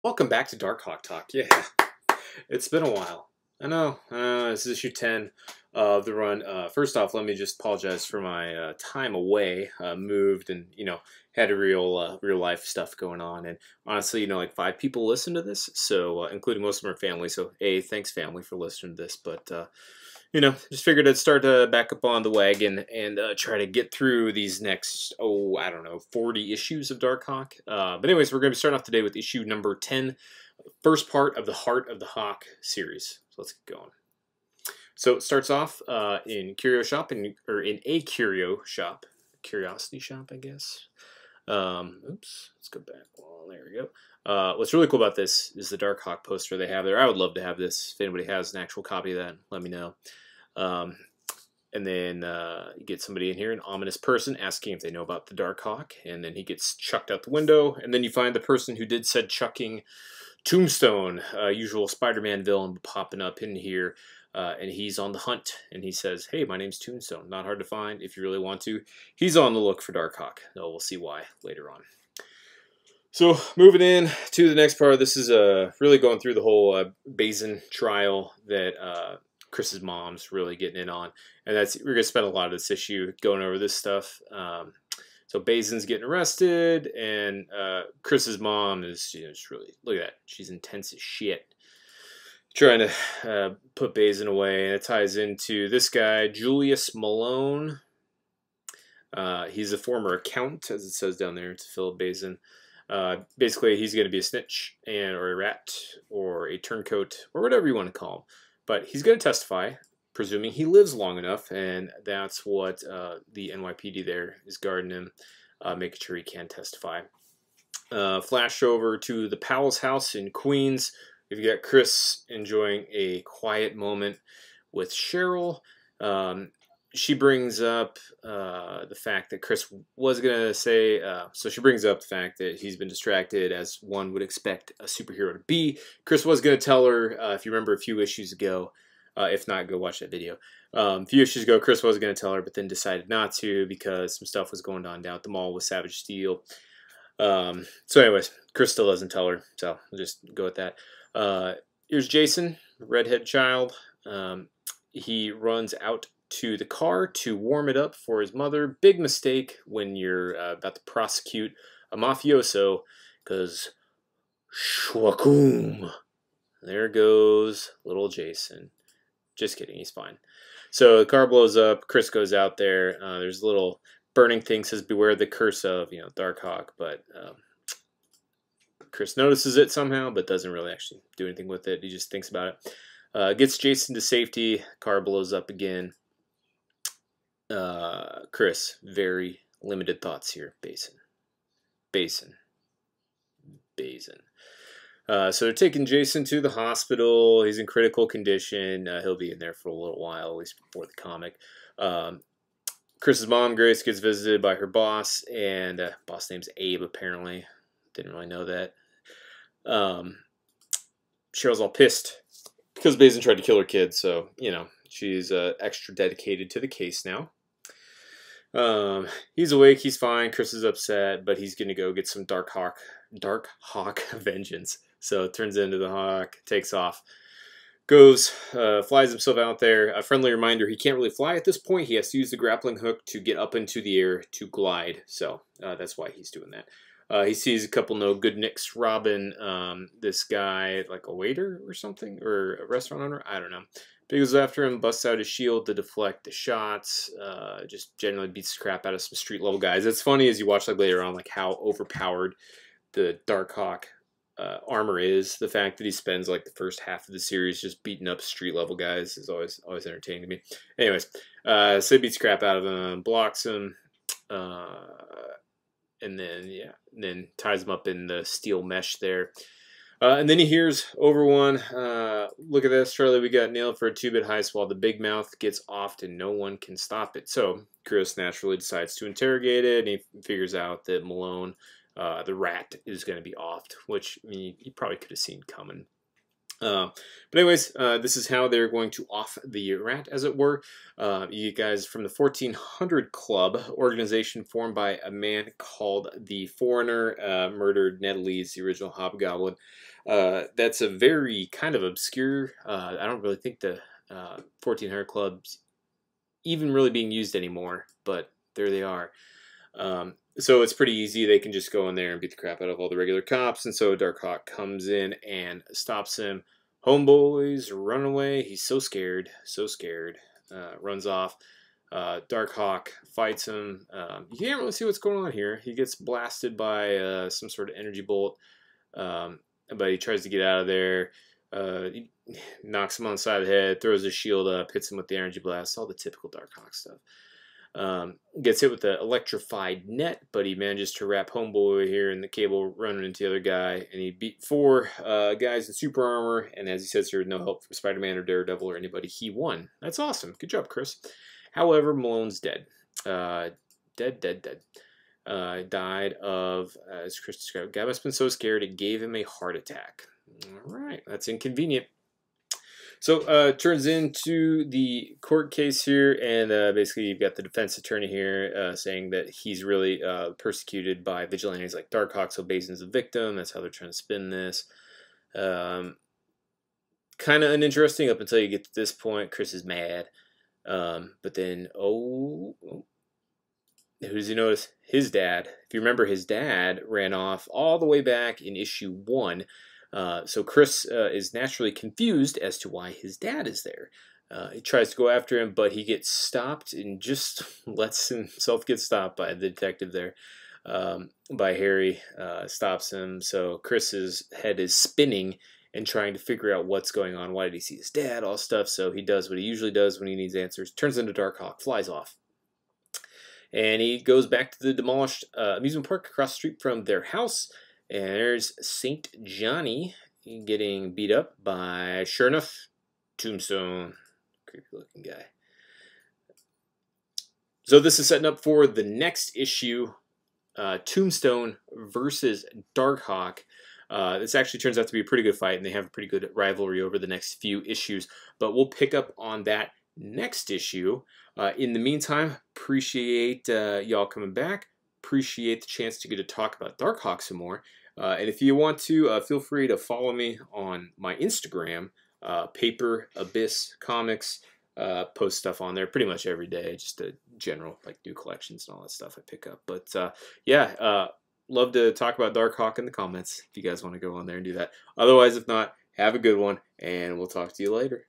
Welcome back to Darkhawk Talk. Yeah, it's been a while. I know, this is issue 10 of the run. First off, let me just apologize for my time away. Moved and, had a real life stuff going on. And honestly, like 5 people listen to this, so including most of them are family. So, thanks family for listening to this. But, just figured I'd start back up on the wagon and try to get through these next, I don't know, 40 issues of Darkhawk. But anyways, we're going to be starting off today with issue number 10, first part of the Heart of the Hawk series. So let's get going. So it starts off in curio shop, or in a curio shop, curiosity shop, I guess. Oops, let's go back. Well, there we go. What's really cool about this is the Darkhawk poster they have there. I would love to have this. If anybody has an actual copy of that, let me know. And then you get somebody in here, an ominous person, asking if they know about the Darkhawk, and then he gets chucked out the window, and then you find the person who did said chucking, Tombstone, usual Spider-Man villain, popping up in here, and he's on the hunt, and he says, hey, my name's Tombstone, not hard to find if you really want to. He's on the look for Darkhawk, though we'll see why later on. So moving in to the next part, this is really going through the whole Basin trial that Chris's mom's really getting in on, and we're gonna spend a lot of this issue going over this stuff. So Basin's getting arrested, and Chris's mom is just really, look at that, she's intense as shit, trying to put Basin away, and it ties into this guy Julius Malone. He's a former accountant, as it says down there, to Philip Basin. Basically, he's going to be a snitch or a rat or a turncoat or whatever you want to call him. But he's going to testify, presuming he lives long enough, and that's what the NYPD there is guarding him, making sure he can testify. Flash over to the Powell's house in Queens. We've got Chris enjoying a quiet moment with Cheryl. She brings up the fact that Chris was going to say, so she brings up the fact that he's been distracted, as one would expect a superhero to be. Chris was going to tell her, if you remember a few issues ago, if not, go watch that video. A few issues ago, Chris was going to tell her, but then decided not to because some stuff was going on down at the mall with Savage Steel. So anyways, Chris still doesn't tell her, so we'll just go with that. Here's Jason, redhead child. He runs out to the car to warm it up for his mother. Big mistake when you're about to prosecute a mafioso, because shwakoom, there goes little Jason. Just kidding, he's fine. So the car blows up. Chris goes out there. There's a little burning thing, says beware the curse of Darkhawk, but Chris notices it somehow, but doesn't really actually do anything with it. He just thinks about it. Gets Jason to safety. Car blows up again. Chris, very limited thoughts here. Basin. So they're taking Jason to the hospital. He's in critical condition. He'll be in there for a little while, at least before the comic. Chris's mom, Grace, gets visited by her boss, and boss name's Abe, apparently. Didn't really know that. Cheryl's all pissed because Basin tried to kill her kid, so, she's extra dedicated to the case now. He's awake, he's fine, Chris is upset, but he's gonna go get some Darkhawk vengeance. So it turns into the Hawk, takes off, goes, flies himself out there. A friendly reminder, he can't really fly at this point. He has to use the grappling hook to get up into the air to glide, so that's why he's doing that. He sees a couple no good nicks robbing this guy, like a waiter or something, or a restaurant owner, I don't know. But he goes after him, busts out his shield to deflect the shots, just generally beats the crap out of some street level guys. It's funny as you watch later on, how overpowered the Darkhawk armor is. The fact that he spends the first half of the series just beating up street level guys is always entertaining to me. Anyways, so he beats the crap out of him, blocks him, and then ties him up in the steel mesh there. And then he hears over one, look at this, Charlie, we got nailed for a 2-bit heist while the big mouth gets offed and no one can stop it. So Chris naturally decides to interrogate it, and he figures out that Malone, the rat, is going to be offed, which, you probably could have seen coming. But anyways, this is how they're going to off the rat, as it were. You guys from the 1400 Club, organization formed by a man called the Foreigner, murdered Ned Leeds, the original Hobgoblin. That's a very kind of obscure. I don't really think the 1400 Club's even really being used anymore, but there they are. So it's pretty easy. They can just go in there and beat the crap out of all the regular cops. And so Darkhawk comes in and stops him. Homeboys run away. He's so scared, runs off. Darkhawk fights him. You can't really see what's going on here. He gets blasted by some sort of energy bolt, but he tries to get out of there. He knocks him on the side of the head, throws his shield up, hits him with the energy blast, all the typical Darkhawk stuff. Gets hit with the electrified net, but he manages to wrap Homeboy here in the cable, running into the other guy, and he beat 4 guys in super armor, and as he says here, with no help from Spider-Man or Daredevil or anybody, he won. That's awesome. Good job, Chris. However, Malone's dead. Dead. Died of, as Chris described, guy must have been so scared it gave him a heart attack. All right, that's inconvenient. So it turns into the court case here, and basically you've got the defense attorney here saying that he's really persecuted by vigilantes like Darkhawk, so Basin's a victim. That's how they're trying to spin this. Kind of uninteresting up until you get to this point. Chris is mad. But then, who does he notice? His dad. If you remember, his dad ran off all the way back in issue 1. So Chris is naturally confused as to why his dad is there. He tries to go after him, but he gets stopped and just lets himself get stopped by the detective there. By Harry, stops him. So Chris's head is spinning and trying to figure out what's going on. Why did he see his dad? All stuff. So he does what he usually does when he needs answers. Turns into Darkhawk, flies off. And he goes back to the demolished amusement park across the street from their house. And there's St. Johnny getting beat up by, sure enough, Tombstone. Creepy looking guy. So this is setting up for the next issue, Tombstone versus Darkhawk. This actually turns out to be a pretty good fight, and they have a pretty good rivalry over the next few issues. But we'll pick up on that next issue. In the meantime, appreciate y'all coming back. Appreciate the chance to get to talk about Darkhawk some more. And if you want to, feel free to follow me on my Instagram, Paper Abyss Comics. Post stuff on there pretty much every day, just a general, like, new collections and all that stuff I pick up. But yeah, love to talk about Darkhawk in the comments if you guys want to go on there and do that. Otherwise, if not, have a good one, and we'll talk to you later.